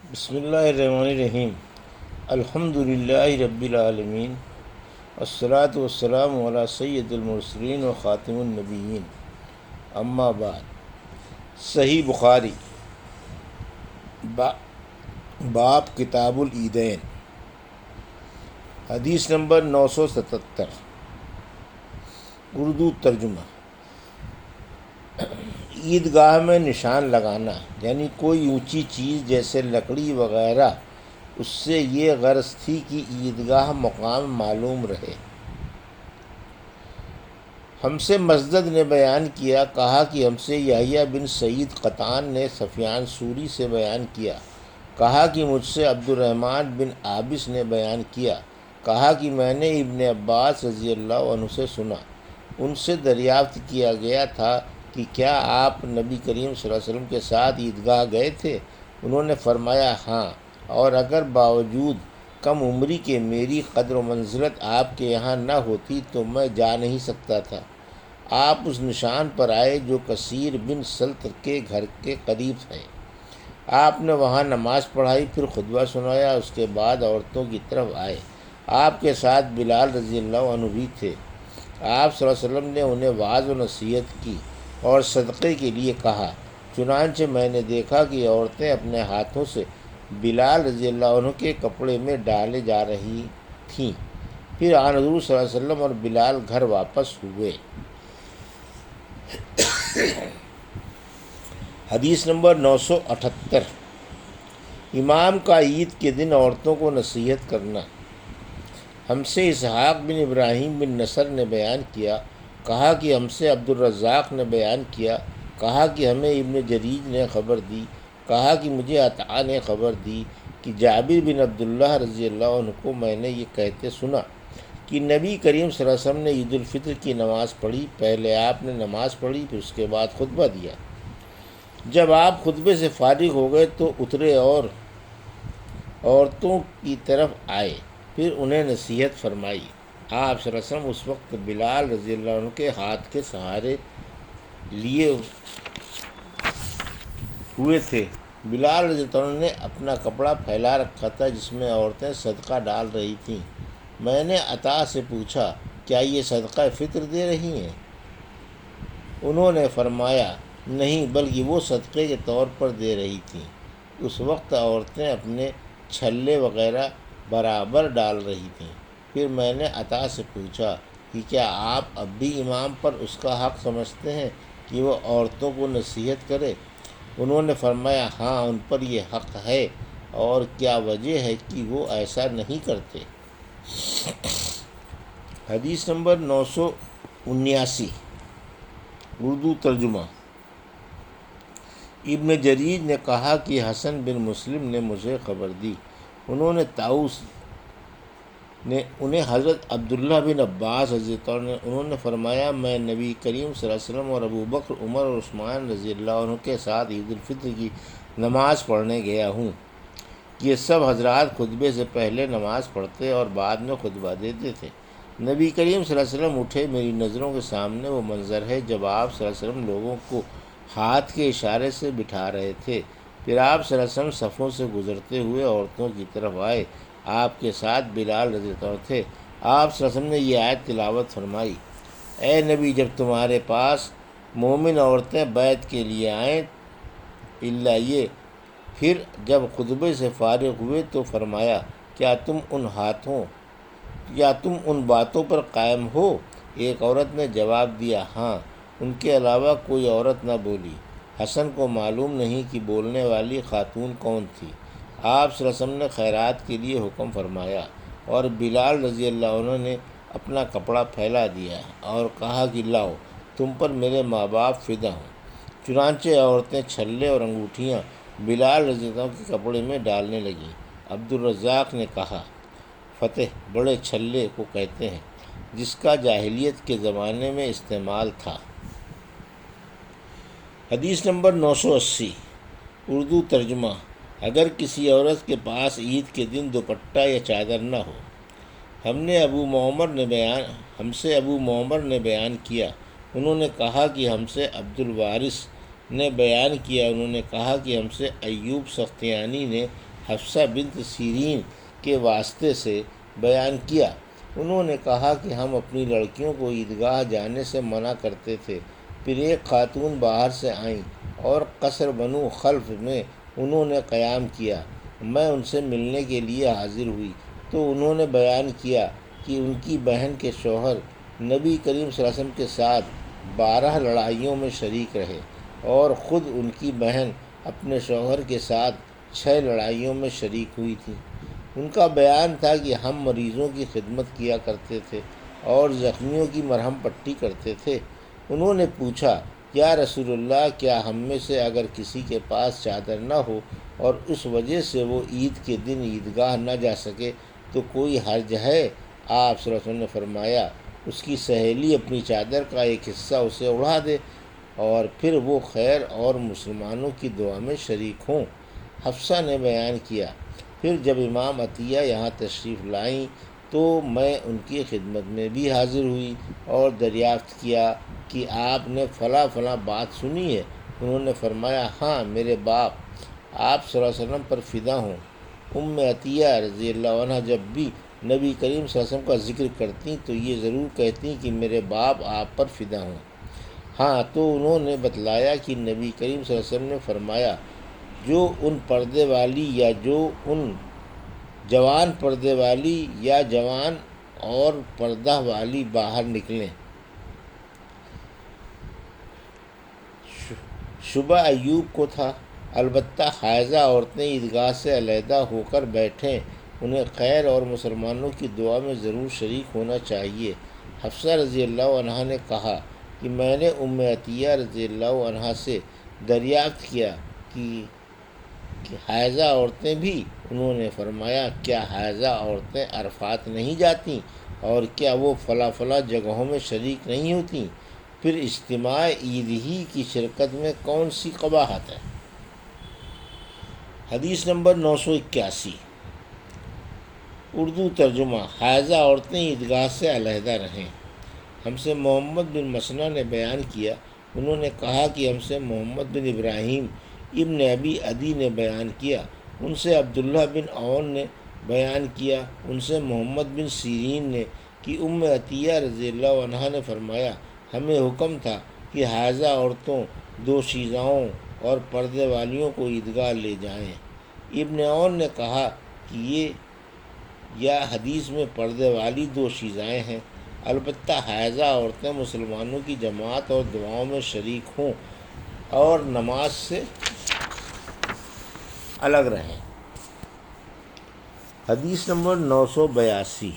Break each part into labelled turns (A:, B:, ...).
A: بسم اللہ الرحمن الرحیم الحمد للہ رب العالمین والصلاة والسلام علی سید المرسلین و خاتم النبیین اما بعد۔ صحیح بخاری باب کتاب العیدین، حدیث نمبر 977، اردو ترجمہ۔ عیدگاہ میں نشان لگانا یعنی کوئی اونچی چیز جیسے لکڑی وغیرہ، اس سے یہ غرض تھی کہ عیدگاہ مقام معلوم رہے۔ ہم سے مسدد نے بیان کیا، کہا کہ ہم سے یحییٰ بن سعید قطان نے سفیان ثوری سے بیان کیا، کہا کہ مجھ سے عبد الرحمن بن عابس نے بیان کیا، کہا کہ میں نے ابن عباس رضی اللہ عنہ سے سنا۔ ان سے دریافت کیا گیا تھا کہ کیا آپ نبی کریم صلی اللہ علیہ وسلم کے ساتھ عیدگاہ گئے تھے؟ انہوں نے فرمایا ہاں، اور اگر باوجود کم عمری کے میری قدر و منزلت آپ کے یہاں نہ ہوتی تو میں جا نہیں سکتا تھا۔ آپ اس نشان پر آئے جو کثیر بن سلط کے گھر کے قریب ہے۔ آپ نے وہاں نماز پڑھائی، پھر خطبہ سنایا، اس کے بعد عورتوں کی طرف آئے۔ آپ کے ساتھ بلال رضی اللہ عنہ بھی تھے۔ آپ صلی اللہ علیہ وسلم نے انہیں وعظ و نصیحت کی اور صدقے کے لیے کہا۔ چنانچہ میں نے دیکھا کہ عورتیں اپنے ہاتھوں سے بلال رضی اللہ عنہ کے کپڑے میں ڈالے جا رہی تھیں۔ پھر آن حضور صلی اللہ علیہ وسلم اور بلال گھر واپس ہوئے۔ حدیث نمبر 978، امام کا عید کے دن عورتوں کو نصیحت کرنا۔ ہم سے اسحاق بن ابراہیم بن نصر نے بیان کیا، کہا کہ ہم سے عبد الرزاق نے بیان کیا، کہا کہ ہمیں ابن جریج نے خبر دی، کہا کہ مجھے عطا نے خبر دی کہ جابر بن عبداللہ رضی اللہ عنہ کو میں نے یہ کہتے سنا کہ نبی کریم صلی اللہ علیہ وسلم نے عید الفطر کی نماز پڑھی۔ پہلے آپ نے نماز پڑھی، پھر اس کے بعد خطبہ دیا۔ جب آپ خطبے سے فارغ ہو گئے تو اترے اور عورتوں کی طرف آئے، پھر انہیں نصیحت فرمائی۔ آپ صلی اللہ علیہ وسلم اس وقت بلال رضی اللہ عنہ کے ہاتھ کے سہارے لیے ہوئے تھے۔ بلال رضی اللہ عنہ نے اپنا کپڑا پھیلا رکھا تھا جس میں عورتیں صدقہ ڈال رہی تھیں۔ میں نے عطا سے پوچھا، کیا یہ صدقہ فطر دے رہی ہیں؟ انہوں نے فرمایا نہیں، بلکہ وہ صدقے کے طور پر دے رہی تھیں۔ اس وقت عورتیں اپنے چھلے وغیرہ برابر ڈال رہی تھیں۔ پھر میں نے عطا سے پوچھا کہ کیا آپ اب بھی امام پر اس کا حق سمجھتے ہیں کہ وہ عورتوں کو نصیحت کرے؟ انہوں نے فرمایا ہاں، ان پر یہ حق ہے، اور کیا وجہ ہے کہ وہ ایسا نہیں کرتے۔ حدیث نمبر 979، اردو ترجمہ۔ ابن جریج نے کہا کہ حسن بن مسلم نے مجھے خبر دی، انہوں نے طاؤس نے انہیں حضرت عبداللہ بن عباس رضی اللہ عنہ انہوں نے فرمایا میں نبی کریم صلی اللہ علیہ وسلم اور ابو بکر، عمر اور عثمان رضی اللہ عنہ کے ساتھ عید الفطر کی نماز پڑھنے گیا ہوں۔ یہ سب حضرات خطبے سے پہلے نماز پڑھتے اور بعد میں خطبہ دیتے تھے۔ نبی کریم صلی اللہ علیہ وسلم اٹھے، میری نظروں کے سامنے وہ منظر ہے جب آپ صلی اللہ علیہ وسلم لوگوں کو ہاتھ کے اشارے سے بٹھا رہے تھے۔ پھر آپ صلی اللہ علیہ وسلم صفوں سے گزرتے ہوئے عورتوں کی طرف آئے۔ آپ کے ساتھ بلال رضی اللہ عنہ تھے۔ آپ صلی اللہ علیہ وسلم نے یہ آیت تلاوت فرمائی، اے نبی، جب تمہارے پاس مومن عورتیں بیعت کے لیے آئیں الا یہ۔ پھر جب خطبے سے فارغ ہوئے تو فرمایا کیا تم ان باتوں پر قائم ہو؟ ایک عورت نے جواب دیا ہاں، ان کے علاوہ کوئی عورت نہ بولی۔ حسن کو معلوم نہیں کہ بولنے والی خاتون کون تھی۔ آپ صلی اللہ علیہ وسلم نے خیرات کے لیے حکم فرمایا، اور بلال رضی اللہ عنہ نے اپنا کپڑا پھیلا دیا اور کہا کہ لاؤ، تم پر میرے ماں باپ فدا ہوں۔ چنانچہ عورتیں چھلے اور انگوٹھیاں بلال رضی اللہ عنہ کے کپڑے میں ڈالنے لگیں۔ عبد الرزاق نے کہا، فتح بڑے چھلے کو کہتے ہیں جس کا جاہلیت کے زمانے میں استعمال تھا۔ حدیث نمبر 980، اردو ترجمہ۔ اگر کسی عورت کے پاس عید کے دن دوپٹہ یا چادر نہ ہو۔ ہم سے ابو معمر نے بیان کیا، انہوں نے کہا کہ ہم سے عبد الوارث نے بیان کیا، انہوں نے کہا کہ ہم سے ایوب سختیانی نے حفصہ بنت سیرین کے واسطے سے بیان کیا۔ انہوں نے کہا کہ ہم اپنی لڑکیوں کو عیدگاہ جانے سے منع کرتے تھے۔ پھر ایک خاتون باہر سے آئیں اور قصر بنو خلف میں انہوں نے قیام کیا۔ میں ان سے ملنے کے لیے حاضر ہوئی تو انہوں نے بیان کیا کہ ان کی بہن کے شوہر نبی کریم صلی اللہ علیہ وسلم کے ساتھ 12 لڑائیوں میں شریک رہے اور خود ان کی بہن اپنے شوہر کے ساتھ 6 لڑائیوں میں شریک ہوئی تھی۔ ان کا بیان تھا کہ ہم مریضوں کی خدمت کیا کرتے تھے اور زخمیوں کی مرہم پٹی کرتے تھے۔ انہوں نے پوچھا، یا رسول اللہ، کیا ہم میں سے اگر کسی کے پاس چادر نہ ہو اور اس وجہ سے وہ عید کے دن عیدگاہ نہ جا سکے تو کوئی حرج ہے؟ آپ صلی اللہ علیہ وسلم نے فرمایا، اس کی سہیلی اپنی چادر کا ایک حصہ اسے اڑا دے اور پھر وہ خیر اور مسلمانوں کی دعا میں شریک ہوں۔ حفصہ نے بیان کیا، پھر جب امام عطیہ یہاں تشریف لائیں تو میں ان کی خدمت میں بھی حاضر ہوئی اور دریافت کیا کہ آپ نے فلاں فلاں بات سنی ہے؟ انہوں نے فرمایا، ہاں، میرے باپ آپ صلی اللہ علیہ وسلم پر فدا ہوں۔ عطیہ رضی اللہ عنہ جب بھی نبی کریم صلی اللہ علیہ وسلم کا ذکر کرتی تو یہ ضرور کہتی کہ میرے باپ آپ پر فدا ہوں۔ ہاں، تو انہوں نے بتلایا کہ نبی کریم صلی اللہ علیہ وسلم نے فرمایا، جو ان پردے والی یا جو ان جوان پردے والی یا جوان اور پردہ والی باہر نکلیں۔ شبہ ایوب کو تھا، البتہ حائضہ عورتیں عیدگاہ سے علیحدہ ہو کر بیٹھیں، انہیں خیر اور مسلمانوں کی دعا میں ضرور شریک ہونا چاہیے۔ حفصہ رضی اللہ عنہا نے کہا کہ میں نے عطیہ رضی اللہ عنہا سے دریافت کیا کہ حائضہ عورتیں بھی؟ انہوں نے فرمایا، کیا حائضہ عورتیں عرفات نہیں جاتیں اور کیا وہ فلاں فلاں جگہوں میں شریک نہیں ہوتیں؟ پھر اجتماع عید ہی کی شرکت میں کون سی قباحت ہے؟ حدیث نمبر 981، اردو ترجمہ۔ حائضہ عورتیں عیدگاہ سے علیحدہ رہیں۔ ہم سے محمد بن مسنہ نے بیان کیا، انہوں نے کہا کہ ہم سے محمد بن ابراہیم ابن ابی عدی نے بیان کیا، ان سے عبداللہ بن عون نے بیان کیا، ان سے محمد بن سیرین نے کہ عطیہ رضی اللہ عنہا نے فرمایا، ہمیں حکم تھا کہ حائضہ عورتوں، دوشیزاؤں اور پردے والیوں کو عیدگاہ لے جائیں۔ ابن عون نے کہا کہ یا حدیث میں پردے والی دوشیزائیں ہیں، البتہ حائضہ عورتیں مسلمانوں کی جماعت اور دعاؤں میں شریک ہوں اور نماز سے الگ رہیں۔ حدیث نمبر 982،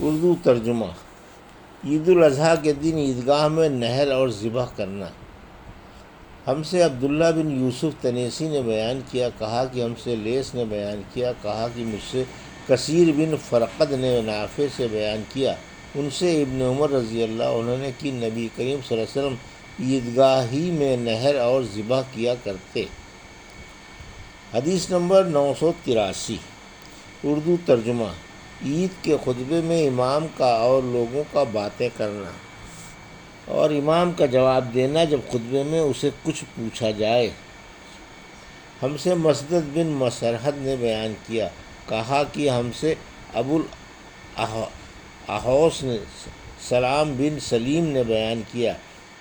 A: اردو ترجمہ۔ عید الاضحیٰ کے دن عیدگاہ میں نہر اور ذبح کرنا۔ ہم سے عبداللہ بن یوسف تنیسی نے بیان کیا، کہا کہ ہم سے لیث نے بیان کیا، کہا کہ مجھ سے کثیر بن فرقد نے نافع سے بیان کیا، ان سے ابن عمر رضی اللہ عنہ نے کہ نبی کریم صلی اللہ علیہ وسلم عیدگاہ ہی میں نہر اور ذبح کیا کرتے۔ حدیث نمبر 983، اردو ترجمہ۔ عید کے خطبے میں امام کا اور لوگوں کا باتیں کرنا اور امام کا جواب دینا جب خطبے میں اسے کچھ پوچھا جائے۔ ہم سے مسدد بن مسرحد نے بیان کیا، کہا کہ ہم سے ابو الاحوص نے سلام بن سلیم نے بیان کیا،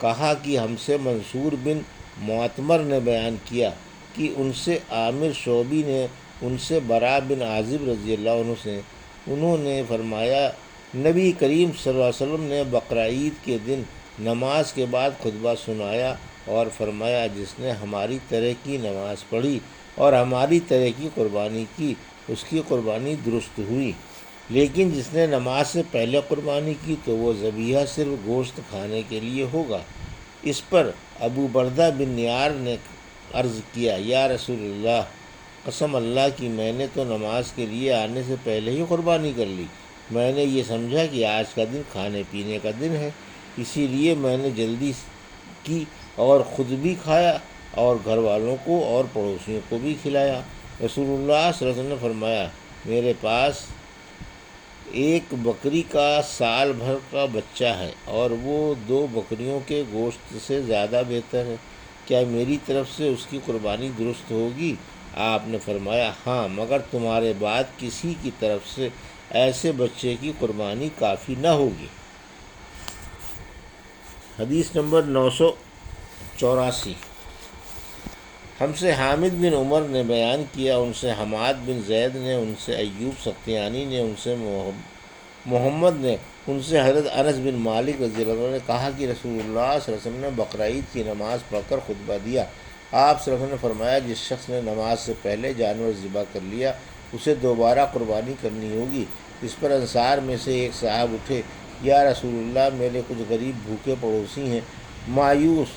A: کہا کہ ہم سے منصور بن معتمر نے بیان کیا کہ ان سے عامر شعبی نے، ان سے براء بن عازب رضی اللہ عنہ سے، انہوں نے فرمایا، نبی کریم صلی اللہ علیہ وسلم نے بقرہ عید کے دن نماز کے بعد خطبہ سنایا اور فرمایا، جس نے ہماری طرح کی نماز پڑھی اور ہماری طرح کی قربانی کی، اس کی قربانی درست ہوئی، لیکن جس نے نماز سے پہلے قربانی کی تو وہ ذبیحہ صرف گوشت کھانے کے لیے ہوگا۔ اس پر ابو بردہ بن نیار نے عرض کیا، یا رسول اللہ، قسم اللہ کی میں نے تو نماز کے لیے آنے سے پہلے ہی قربانی کر لی، میں نے یہ سمجھا کہ آج کا دن کھانے پینے کا دن ہے، اسی لیے میں نے جلدی کی اور خود بھی کھایا اور گھر والوں کو اور پڑوسیوں کو بھی کھلایا۔ رسول اللہ صلی اللہ علیہ وسلم نے فرمایا، میرے پاس ایک بکری کا سال بھر کا بچہ ہے اور وہ 2 بکریوں کے گوشت سے زیادہ بہتر ہے، کیا میری طرف سے اس کی قربانی درست ہوگی؟ آپ نے فرمایا ہاں، مگر تمہارے بعد کسی کی طرف سے ایسے بچے کی قربانی کافی نہ ہوگی۔ حدیث نمبر 984، ہم سے حامد بن عمر نے بیان کیا، ان سے حماد بن زید نے، ان سے ایوب سختیانی نے، ان سے محمد نے، ان سے حضرت انس بن مالک رضی اللہ عنہ نے کہا کہ رسول اللہ صلی اللہ علیہ وسلم نے بقرعید کی نماز پڑھ کر خطبہ دیا۔ آپ صلی اللہ علیہ وسلم نے فرمایا جس شخص نے نماز سے پہلے جانور ذبح کر لیا اسے دوبارہ قربانی کرنی ہوگی۔ اس پر انصار میں سے ایک صاحب اٹھے، یا رسول اللہ میرے کچھ غریب بھوکے پڑوسی ہیں، مایوس،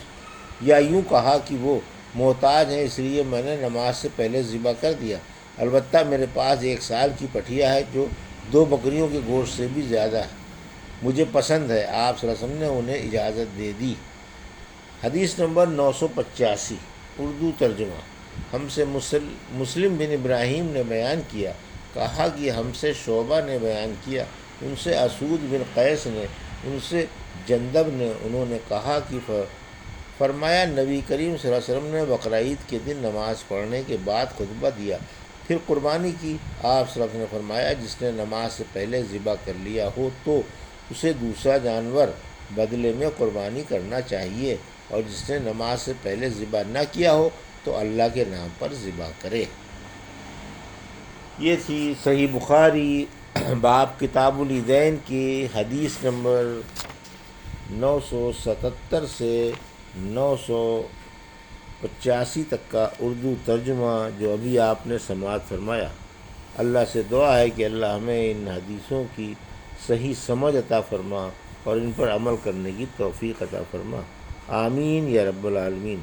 A: یا یوں کہا کہ وہ محتاج ہیں، اس لیے میں نے نماز سے پہلے ذبح کر دیا۔ البتہ میرے پاس 1 سال کی پٹھیا ہے جو 2 بکریوں کے گوشت سے بھی زیادہ ہے، مجھے پسند ہے۔ آپ صلی اللہ علیہ وسلم نے انہیں اجازت دے دی۔ حدیث نمبر 985، اردو ترجمہ، ہم سے مسلم بن ابراہیم نے بیان کیا، کہا کہ ہم سے شعبہ نے بیان کیا، ان سے اسود بن قیس نے، ان سے جندب نے، انہوں نے کہا کہ فرمایا نبی کریم صلی اللہ علیہ وسلم نے بقرعید کے دن نماز پڑھنے کے بعد خطبہ دیا، پھر قربانی کی۔ آپ صلی اللہ علیہ وسلم نے فرمایا جس نے نماز سے پہلے ذبح کر لیا ہو تو اسے دوسرا جانور بدلے میں قربانی کرنا چاہیے، اور جس نے نماز سے پہلے ذبح نہ کیا ہو تو اللہ کے نام پر ذبح کرے۔ یہ تھی صحیح بخاری باب کتاب العیدین کی حدیث نمبر 977 سے 985 تک کا اردو ترجمہ جو ابھی آپ نے سماعت فرمایا۔ اللہ سے دعا ہے کہ اللہ ہمیں ان حدیثوں کی صحیح سمجھ عطا فرما اور ان پر عمل کرنے کی توفیق عطا فرما، آمین یا رب العالمین۔